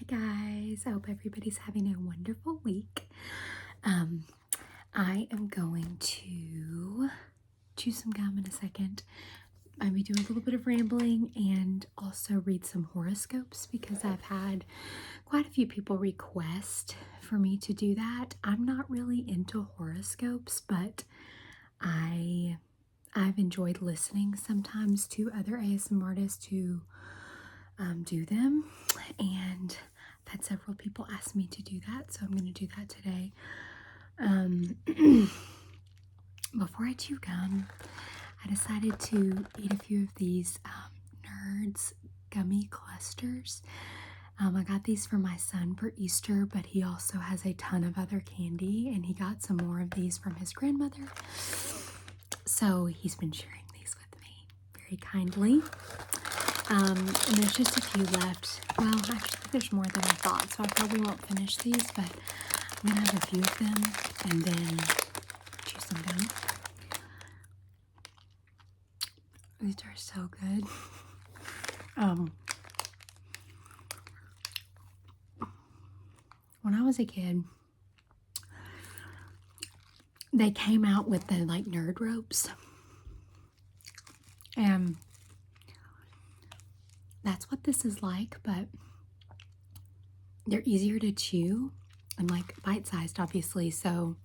guys, I hope everybody's having a wonderful week. I am going to chew some gum in a second. I'll be doing a little bit of rambling and also read some horoscopes because I've had quite a few people request for me to do that. I'm not really into horoscopes, but I've enjoyed listening sometimes to other ASMR artists who do them, and I've had several people ask me to do that, so I'm going to do that today. Before I chew gum, I decided to eat a few of these Nerds gummy clusters. I got these for my son for Easter, but he also has a ton of other candy, and he got some more of these from his grandmother. So he's been sharing these with me very kindly. And there's just a few left. Well, actually, there's more than I thought, so I probably won't finish these, but I'm going to have a few of them and then chew some gum. These are so good. When I was a kid, they came out with the nerd ropes, and that's what this is like, but they're easier to chew and bite-sized, obviously, so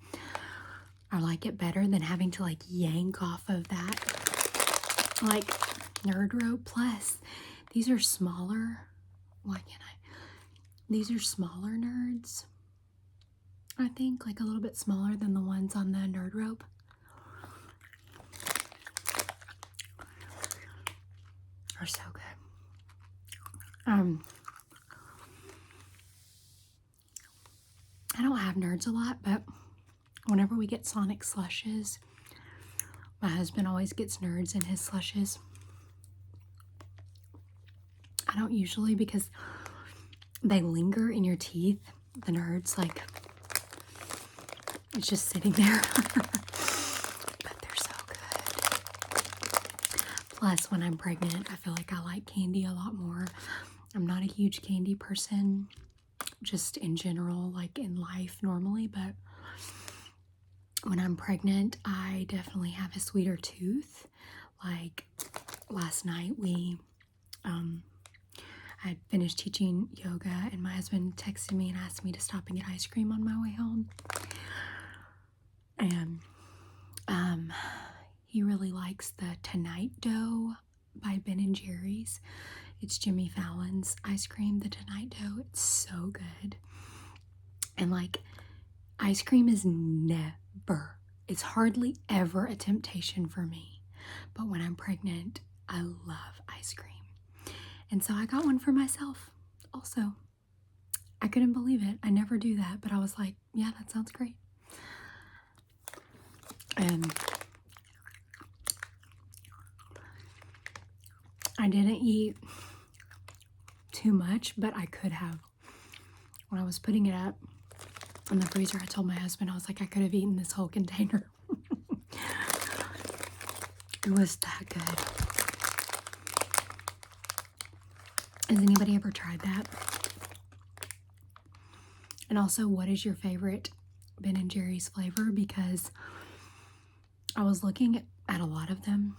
I like it better than having to yank off of that nerd rope. Plus, these are smaller. Why can't I? These are smaller nerds, I think, a little bit smaller than the ones on the nerd rope. Are so good. I don't have nerds a lot, but whenever we get Sonic slushes, my husband always gets nerds in his slushes. I don't usually, because they linger in your teeth. The nerds, it's just sitting there. But they're so good. Plus, when I'm pregnant, I feel like I like candy a lot more. I'm not a huge candy person, just in general, in life normally, but when I'm pregnant, I definitely have a sweeter tooth. Last night, I finished teaching yoga, and my husband texted me and asked me to stop and get ice cream on my way home. And he really likes the Tonight Dough by Ben & Jerry's. It's Jimmy Fallon's ice cream, the Tonight Dough. It's so good. And ice cream is it's hardly ever a temptation for me. But when I'm pregnant, I love ice cream. And so I got one for myself also. I couldn't believe it. I never do that, but I was like, yeah, that sounds great. And I didn't eat too much, but I could have. When I was putting it up in the freezer, I told my husband, I was like, I could have eaten this whole container. It was that good. Has anybody ever tried that? And also, what is your favorite Ben & Jerry's flavor? Because I was looking at a lot of them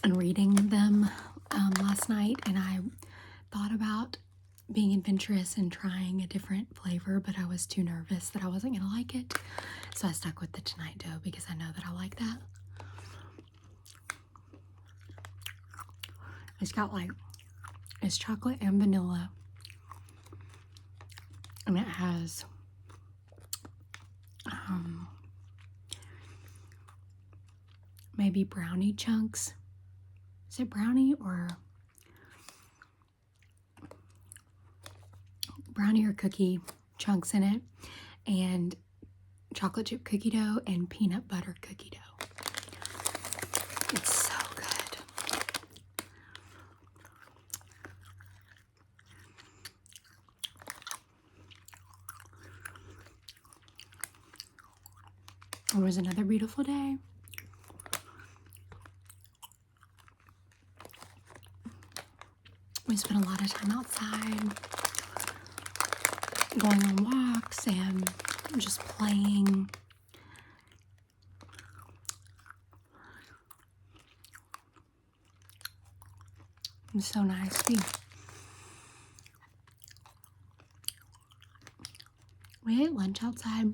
and reading them last night, and I thought about being adventurous and trying a different flavor, but I was too nervous that I wasn't going to like it. So I stuck with the Tonight Dough because I know that I like that. It's got it's chocolate and vanilla, and it has maybe brownie chunks. Is it brownie or cookie chunks in it, and chocolate chip cookie dough and peanut butter cookie dough. It's so good. It was another beautiful day. We spent a lot of time outside. going on walks and just playing. It's so nice. We ate lunch outside.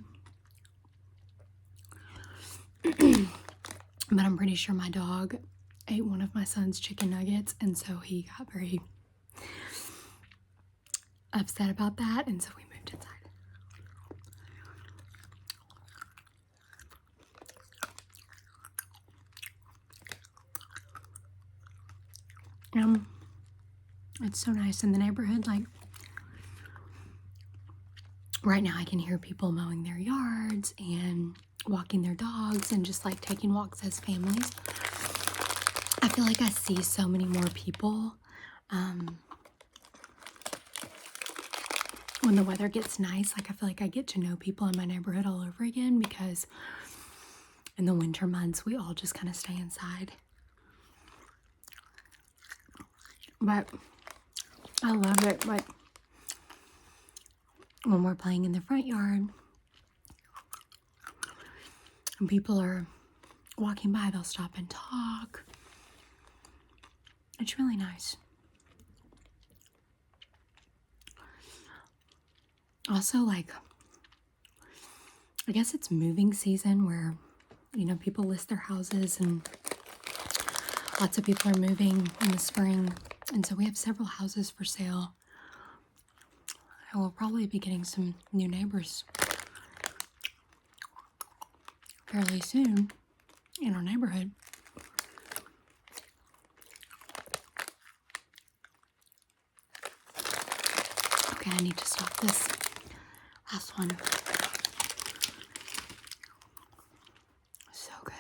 But I'm pretty sure my dog ate one of my son's chicken nuggets, and so he got very upset about that, and so we moved inside. It's so nice in the neighborhood. Like, right now I can hear people mowing their yards and walking their dogs and just like taking walks as families. I feel like I see so many more people when the weather gets nice. Like, I feel like I get to know people in my neighborhood all over again, because in the winter months we all just kind of stay inside. But I love it. Like, when we're playing in the front yard and people are walking by, they'll stop and talk. It's really nice. Also, like, I guess it's moving season where, you know, people list their houses and lots of people are moving in the spring. And so we have several houses for sale. I will probably be getting some new neighbors fairly soon in our neighborhood. Okay, I need to stop this last one. So good.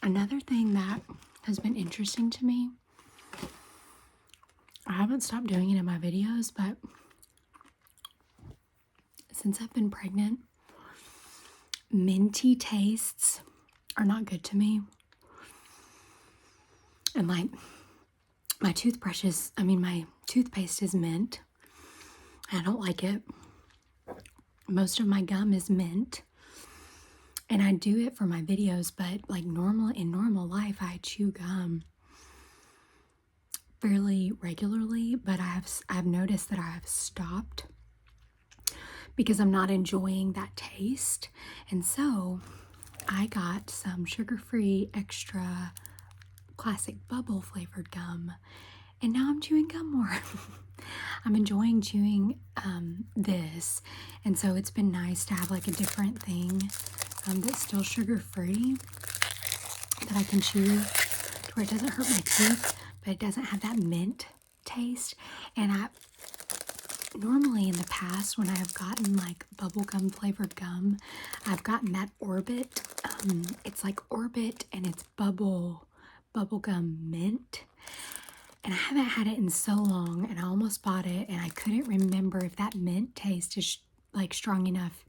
Another thing that has been interesting to me, I haven't stopped doing it in my videos, but since I've been pregnant, minty tastes are not good to me. And like, my toothpaste is mint. I don't like it. Most of my gum is mint. And I do it for my videos, but like in normal life, I chew gum fairly regularly, but I've noticed that I have stopped because I'm not enjoying that taste. And so I got some sugar-free extra classic bubble flavored gum, and now I'm chewing gum more. I'm enjoying chewing this, and so it's been nice to have like a different thing that's still sugar-free that I can chew to where it doesn't hurt my teeth, but it doesn't have that mint taste. And normally in the past, when I have gotten like bubblegum flavored gum, I've gotten that Orbit. It's like Orbit and it's bubblegum mint. And I haven't had it in so long, and I almost bought it, and I couldn't remember if that mint taste is like strong enough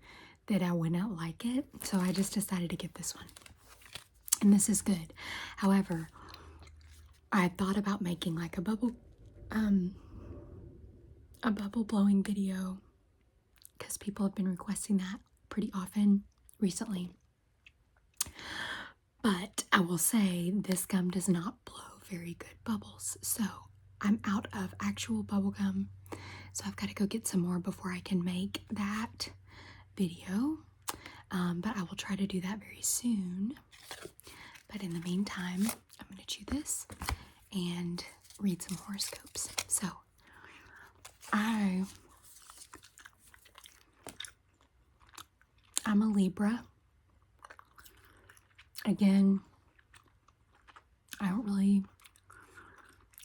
that I would not like it. So I just decided to get this one. And this is good. However, I thought about making like a bubble blowing video, because people have been requesting that pretty often recently. But I will say this gum does not blow very good bubbles. So I'm out of actual bubble gum. So I've got to go get some more before I can make that video. But I will try to do that very soon. But in the meantime, I'm going to chew this and read some horoscopes. So I'm a Libra. Again, I don't really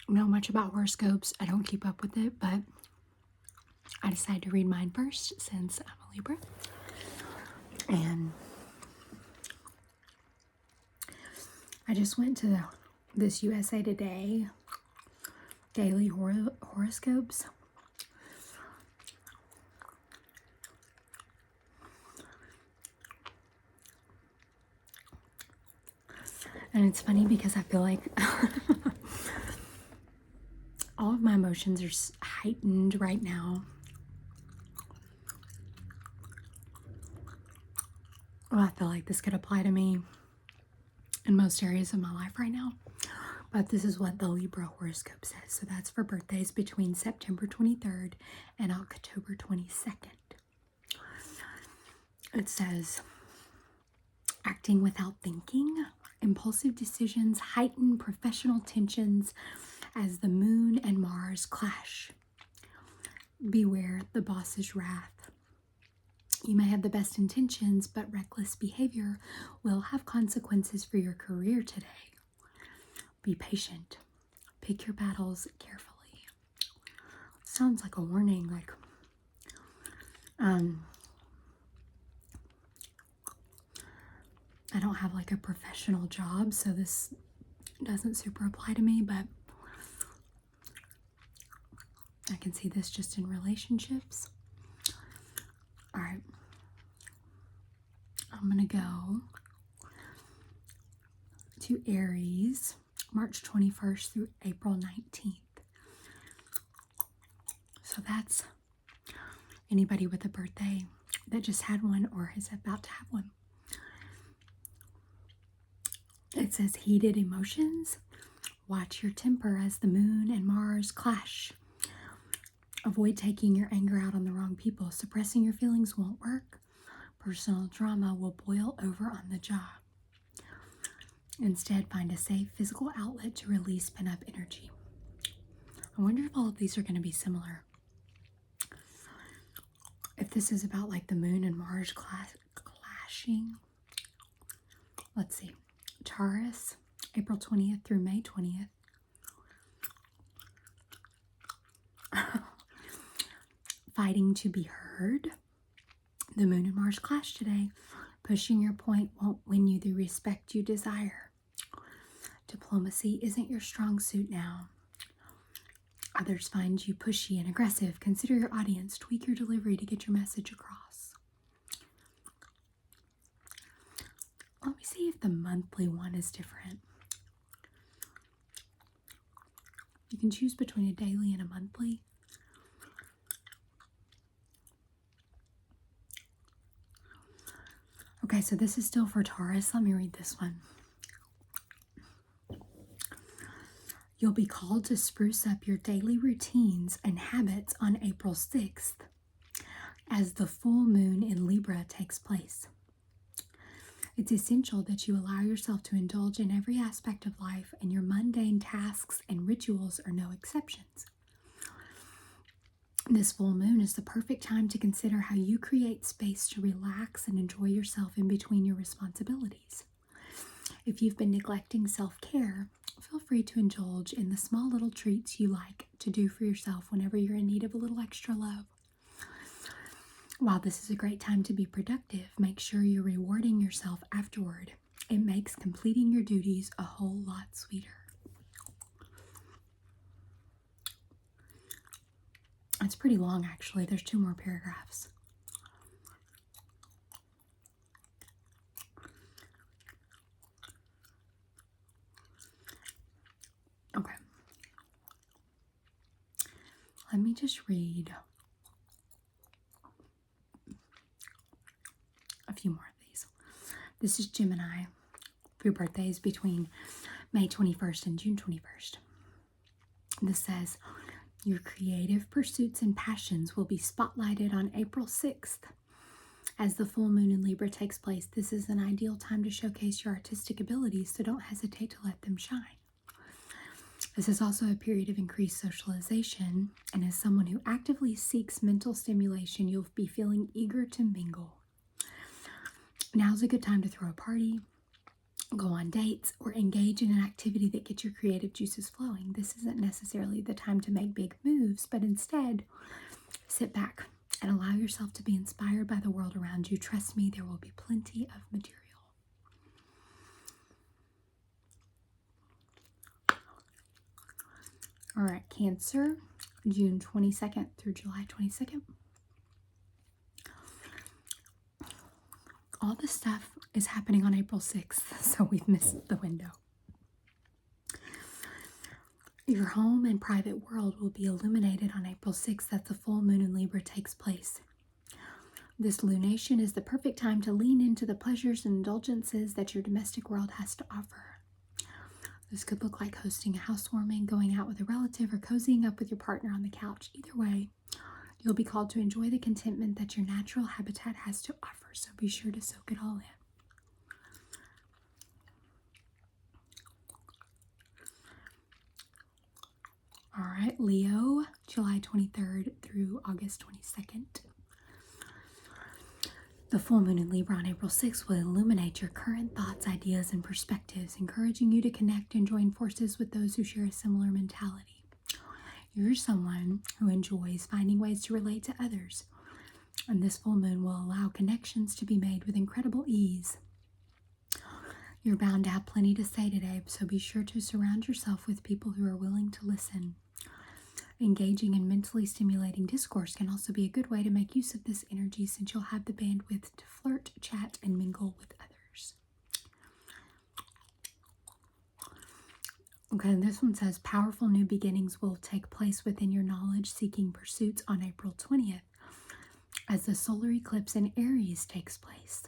know much about horoscopes. I don't keep up with it, but I decided to read mine first since I'm a Libra. And I just went to this USA Today daily horoscopes. And it's funny because I feel like All of my emotions are heightened right now. Well, I feel like this could apply to me in most areas of my life right now. But this is what the Libra horoscope says. So that's for birthdays between September 23rd and October 22nd. It says, acting without thinking, impulsive decisions heighten professional tensions as the moon and Mars clash. Beware the boss's wrath. You may have the best intentions, but reckless behavior will have consequences for your career today. Be patient. Pick your battles carefully. Sounds like a warning, like, I don't have like a professional job, so this doesn't super apply to me, but I can see this just in relationships. All right. I'm going to go to Aries, March 21st through April 19th. So that's anybody with a birthday that just had one or is about to have one. It says heated emotions. Watch your temper as the moon and Mars clash. Avoid taking your anger out on the wrong people. Suppressing your feelings won't work. Personal drama will boil over on the job. Instead, find a safe physical outlet to release pent-up energy. I wonder if all of these are going to be similar. If this is about like the moon and Mars clashing. Let's see. Taurus, April 20th through May 20th. Fighting to be heard. The moon and Mars clash today. Pushing your point won't win you the respect you desire. Diplomacy isn't your strong suit now. Others find you pushy and aggressive. Consider your audience. Tweak your delivery to get your message across. Let me see if the monthly one is different. You can choose between a daily and a monthly. Okay, so this is still for Taurus. Let me read this one. You'll be called to spruce up your daily routines and habits on April 6th as the full moon in Libra takes place. It's essential that you allow yourself to indulge in every aspect of life, and your mundane tasks and rituals are no exceptions. This full moon is the perfect time to consider how you create space to relax and enjoy yourself in between your responsibilities. If you've been neglecting self-care, feel free to indulge in the small little treats you like to do for yourself whenever you're in need of a little extra love. While this is a great time to be productive, make sure you're rewarding yourself afterward. It makes completing your duties a whole lot sweeter. It's pretty long, actually. There's 2 more paragraphs. Okay. Let me just read a few more of these. This is Gemini, for your birthdays between May 21st and June 21st. This says, your creative pursuits and passions will be spotlighted on April 6th. As the full moon in Libra takes place, this is an ideal time to showcase your artistic abilities, so don't hesitate to let them shine. This is also a period of increased socialization, and as someone who actively seeks mental stimulation, you'll be feeling eager to mingle. Now's a good time to throw a party, go on dates, or engage in an activity that gets your creative juices flowing. This isn't necessarily the time to make big moves, but instead, sit back and allow yourself to be inspired by the world around you. Trust me, there will be plenty of material. All right, Cancer, June 22nd through July 22nd. All this stuff is happening on April 6th, so we've missed the window. Your home and private world will be illuminated on April 6th as the full moon in Libra takes place. This lunation is the perfect time to lean into the pleasures and indulgences that your domestic world has to offer. This could look like hosting a housewarming, going out with a relative, or cozying up with your partner on the couch. Either way, you'll be called to enjoy the contentment that your natural habitat has to offer, so be sure to soak it all in. All right, Leo, July 23rd through August 22nd. The full moon in Libra on April 6th will illuminate your current thoughts, ideas, and perspectives, encouraging you to connect and join forces with those who share a similar mentality. You're someone who enjoys finding ways to relate to others, and this full moon will allow connections to be made with incredible ease. You're bound to have plenty to say today, so be sure to surround yourself with people who are willing to listen. Engaging in mentally stimulating discourse can also be a good way to make use of this energy, since you'll have the bandwidth to flirt, chat, and mingle with others. Okay, and this one says powerful new beginnings will take place within your knowledge-seeking pursuits on April 20th as the solar eclipse in Aries takes place.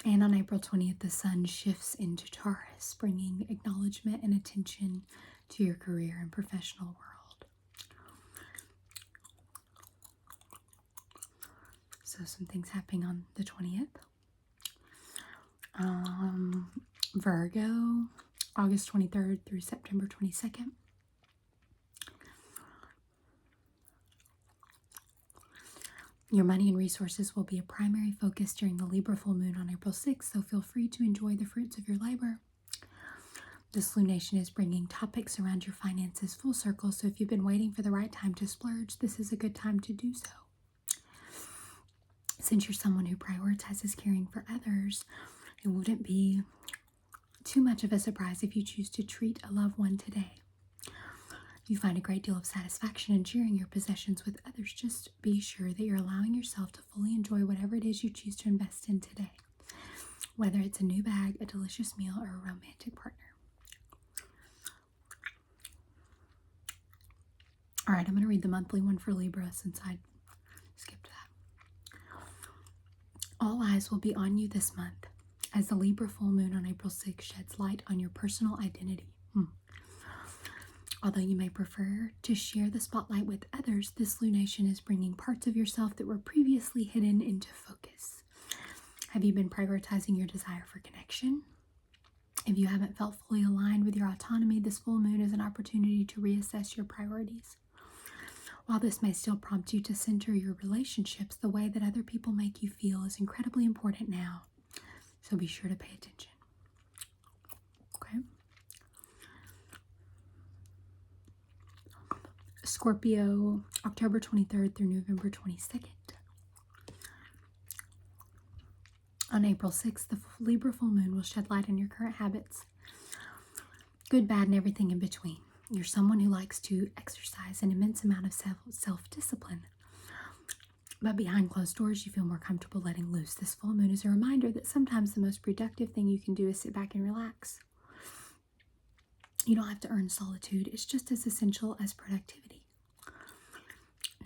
And on April 20th, the sun shifts into Taurus, bringing acknowledgement and attention to your career and professional world. So some things happening on the 20th. Virgo, August 23rd through September 22nd. Your money and resources will be a primary focus during the Libra full moon on April 6th, so feel free to enjoy the fruits of your labor. This lunation is bringing topics around your finances full circle, so if you've been waiting for the right time to splurge, this is a good time to do so. Since you're someone who prioritizes caring for others, it wouldn't be too much of a surprise if you choose to treat a loved one today. You find a great deal of satisfaction in sharing your possessions with others. Just be sure that you're allowing yourself to fully enjoy whatever it is you choose to invest in today, whether it's a new bag, a delicious meal, or a romantic partner. All right, I'm going to read the monthly one for Libra since I skipped that. All eyes will be on you this month as the Libra full moon on April 6th sheds light on your personal identity. Although you may prefer to share the spotlight with others, this lunation is bringing parts of yourself that were previously hidden into focus. Have you been prioritizing your desire for connection? If you haven't felt fully aligned with your autonomy, this full moon is an opportunity to reassess your priorities. While this may still prompt you to center your relationships, the way that other people make you feel is incredibly important now, so be sure to pay attention. Okay? Scorpio, October 23rd through November 22nd. On April 6th, the Libra full moon will shed light on your current habits, good, bad, and everything in between. You're someone who likes to exercise an immense amount of self-discipline, but behind closed doors, you feel more comfortable letting loose. This full moon is a reminder that sometimes the most productive thing you can do is sit back and relax. You don't have to earn solitude. It's just as essential as productivity.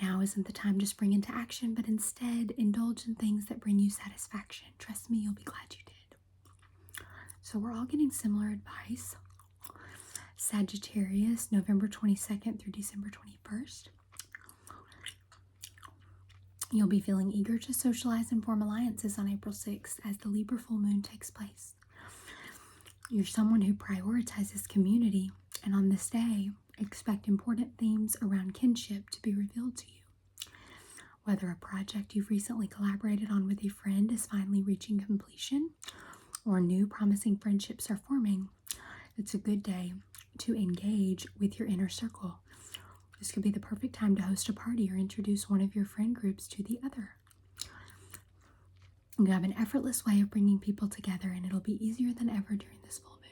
Now isn't the time to spring into action, but instead indulge in things that bring you satisfaction. Trust me, you'll be glad you did. So we're all getting similar advice. Sagittarius, November 22nd through December 21st. You'll be feeling eager to socialize and form alliances on April 6th as the Libra full moon takes place. You're someone who prioritizes community, and on this day, expect important themes around kinship to be revealed to you. Whether a project you've recently collaborated on with a friend is finally reaching completion, or new promising friendships are forming, it's a good day to engage with your inner circle. This could be the perfect time to host a party or introduce one of your friend groups to the other. You have an effortless way of bringing people together, and it'll be easier than ever during this full moon.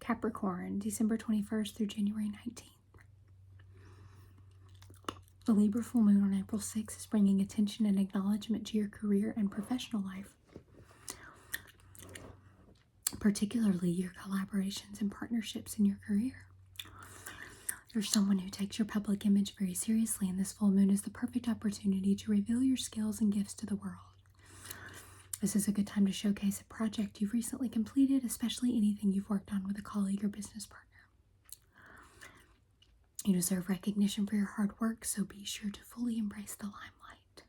Capricorn, December 21st through January 19th. The Libra full moon on April 6th is bringing attention and acknowledgement to your career and professional life. particularly your collaborations and partnerships in your career. You're someone who takes your public image very seriously, and this full moon is the perfect opportunity to reveal your skills and gifts to the world. This is a good time to showcase a project you've recently completed, especially anything you've worked on with a colleague or business partner. You deserve recognition for your hard work, so be sure to fully embrace the limelight.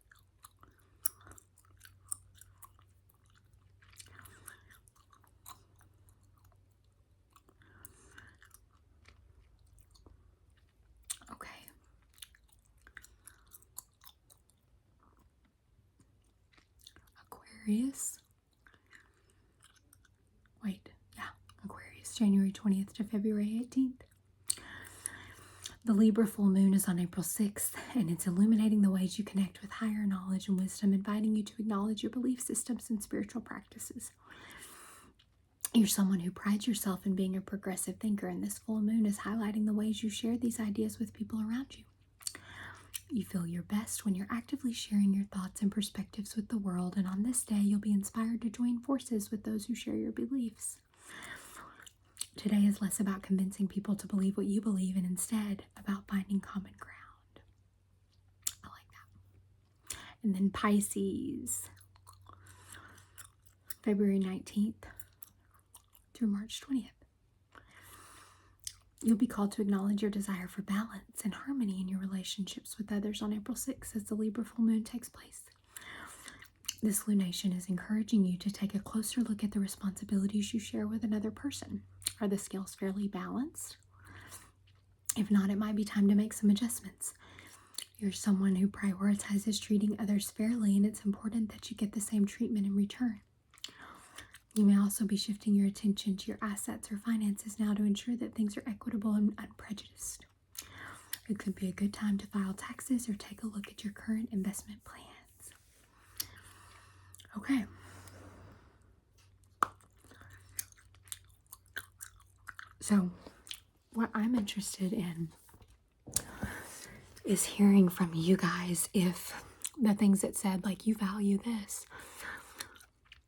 Okay. Aquarius. Aquarius, January 20th to February 18th. The Libra full moon is on April 6th, and it's illuminating the ways you connect with higher knowledge and wisdom, inviting you to acknowledge your belief systems and spiritual practices. You're someone who prides yourself in being a progressive thinker, and this full moon is highlighting the ways you share these ideas with people around you. You feel your best when you're actively sharing your thoughts and perspectives with the world, and on this day, you'll be inspired to join forces with those who share your beliefs. Today is less about convincing people to believe what you believe and instead about finding common ground. I like that. And then Pisces, February 19th through March 20th. You'll be called to acknowledge your desire for balance and harmony in your relationships with others on April 6th as the Libra full moon takes place. This lunation is encouraging you to take a closer look at the responsibilities you share with another person. Are the scales fairly balanced? If not, it might be time to make some adjustments. You're someone who prioritizes treating others fairly, and it's important that you get the same treatment in return. You may also be shifting your attention to your assets or finances now to ensure that things are equitable and unprejudiced. It could be a good time to file taxes or take a look at your current investment plans. Okay. So, what I'm interested in is hearing from you guys if the things that said, like, you value this,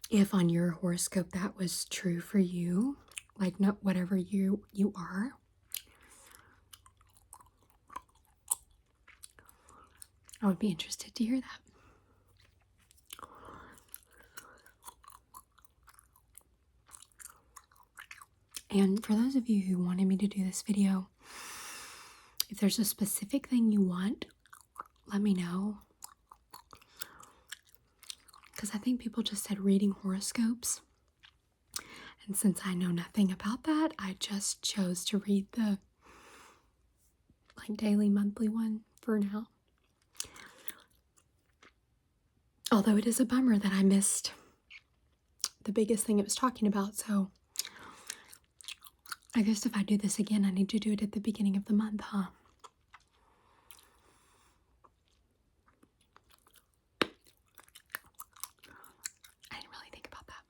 if on your horoscope that was true for you, like, not whatever you are. I would be interested to hear that. And for those of you who wanted me to do this video, if there's a specific thing you want, let me know. Because I think people just said reading horoscopes. And since I know nothing about that, I just chose to read the daily, monthly one for now. Although it is a bummer that I missed the biggest thing it was talking about, so I guess if I do this again, I need to do it at the beginning of the month, huh? I didn't really think about that.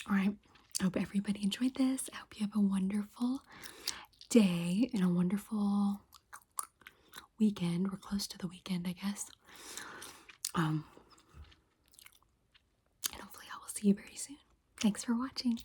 All right. I hope everybody enjoyed this. I hope you have a wonderful day and a wonderful weekend. We're close to the weekend, I guess. And hopefully I will see you very soon. Thanks for watching.